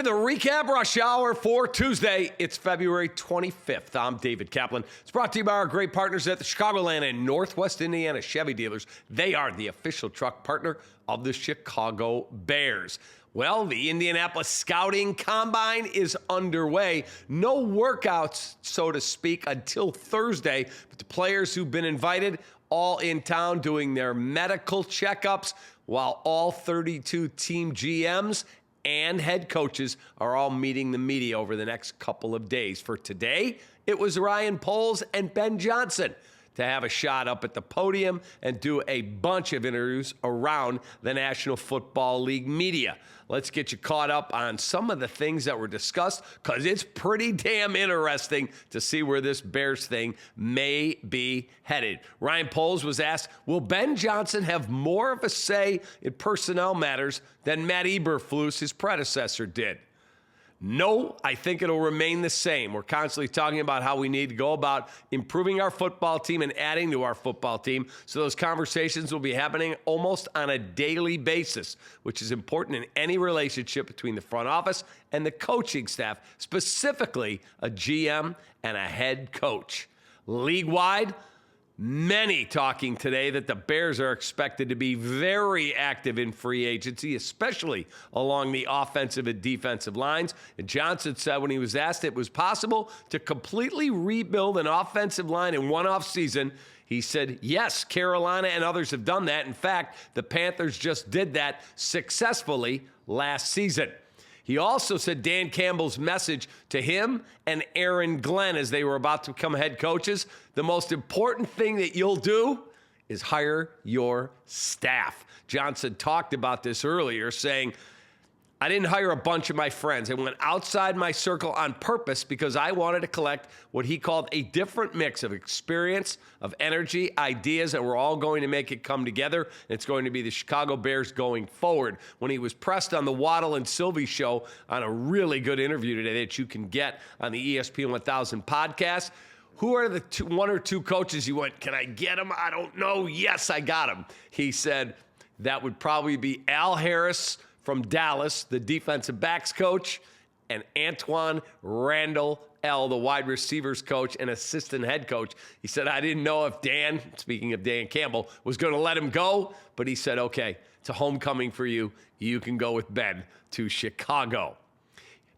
into the REKAP Rush Hour for Tuesday. It's February 25th. I'm David Kaplan. It's brought to you by our great partners at the Chicagoland and Northwest Indiana Chevy dealers. They are the official truck partner of the Chicago Bears. Well, the Indianapolis Scouting Combine is underway. No workouts, so to speak, until Thursday. But the players who've been invited all in town doing their medical checkups, while all 32 team GMs and head coaches are all meeting the media over the next couple of days. For today, it was Ryan Poles and Ben Johnson to have a shot up at the podium and do a bunch of interviews around the National Football League media. Let's get you caught up on some of the things that were discussed, because it's pretty damn interesting to see where this Bears thing may be headed. Ryan Poles was asked, will Ben Johnson have more of a say in personnel matters than Matt Eberflus, his predecessor, did? No, I think it'll remain the same. We're constantly talking about how we need to go about improving our football team and adding to our football team. So those conversations will be happening almost on a daily basis, which is important in any relationship between the front office and the coaching staff, specifically a GM and a head coach. League-wide, many talking today that the Bears are expected to be very active in free agency, especially along the offensive and defensive lines. And Johnson said when he was asked if it was possible to completely rebuild an offensive line in one offseason, he said, yes, Carolina and others have done that. In fact, the Panthers just did that successfully last season. He also said Dan Campbell's message to him and Aaron Glenn as they were about to become head coaches, the most important thing that you'll do is hire your staff. Johnson talked about this earlier, saying, I didn't hire a bunch of my friends. I went outside my circle on purpose because I wanted to collect what he called a different mix of experience, of energy, ideas, and we're all going to make it come together. It's going to be the Chicago Bears going forward. When he was pressed on the Waddle and Sylvie show on a really good interview today that you can get on the ESPN 1000 podcast, who are the one or two coaches you went, can I get them? I don't know. Yes, I got them. He said that would probably be Al Harris from Dallas, the defensive backs coach, and Antoine Randall L., the wide receivers coach and assistant head coach. He said, I didn't know if Dan, speaking of Dan Campbell, was going to let him go, but he said, okay, it's a homecoming for you. You can go with Ben to Chicago.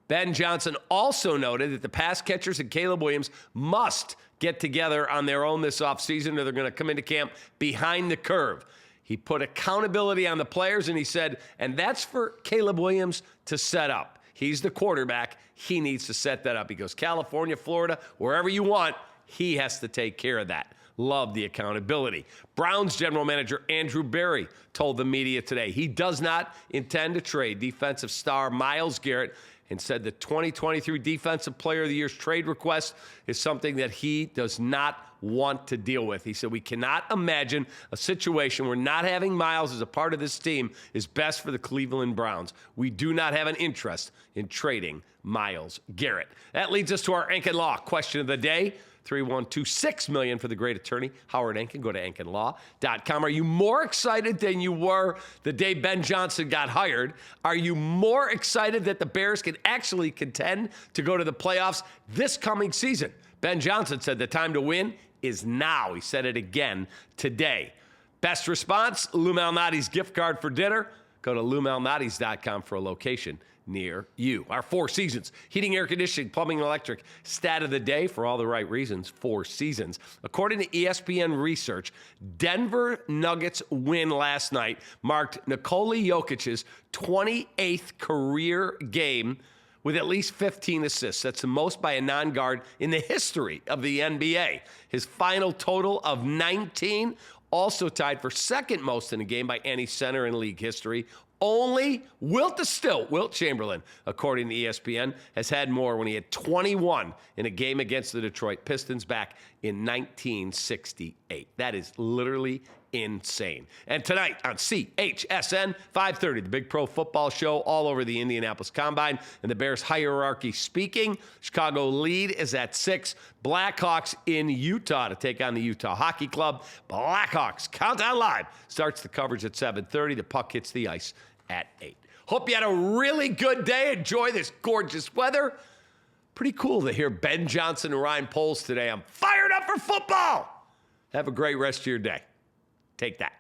Ben Johnson also noted that the pass catchers and Caleb Williams must get together on their own this offseason, or they're going to come into camp behind the curve. He put accountability on the players, and he said, and that's for Caleb Williams to set up. He's the quarterback. He needs to set that up. He goes, California, Florida, wherever you want, he has to take care of that. Love the accountability. Browns general manager Andrew Berry told the media today he does not intend to trade defensive star Myles Garrett, and said the 2023 Defensive Player of the Year's trade request is something that he does not want to deal with. He said, we cannot imagine a situation where not having Myles as a part of this team is best for the Cleveland Browns. We do not have an interest in trading Myles Garrett. That leads us to our Enkin Law question of the day. 312-6 million for the great attorney, Howard Enkin. Go to EnkinLaw.com. Are you more excited than you were the day Ben Johnson got hired? Are you more excited that the Bears can actually contend to go to the playoffs this coming season? Ben Johnson said the time to win is now. He said it again today. Best response, Lou Malnati's gift card for dinner. Go to LouMalnatis.com for a location near you. Our 4 seasons, heating, air conditioning, plumbing, and electric stat of the day for all the right reasons, 4 seasons. According to ESPN research, Denver Nuggets win last night marked Nikola Jokic's 28th career game with at least 15 assists. That's the most by a non-guard in the history of the NBA. His final total of 19, also tied for second most in a game by any center in league history. Only Wilt Chamberlain, according to ESPN, has had more when he had 21 in a game against the Detroit Pistons back in 1968. That is literally insane. And tonight on CHSN 5:30, the Big Pro Football Show all over the Indianapolis Combine and the Bears hierarchy speaking. Chicago lead is at 6. Blackhawks in Utah to take on the Utah Hockey Club. Blackhawks Countdown Live starts the coverage at 7:30. The puck hits the ice at 8. Hope you had a really good day. Enjoy this gorgeous weather. Pretty cool to hear Ben Johnson and Ryan Poles today. I'm fired up for football. Have a great rest of your day. Take that.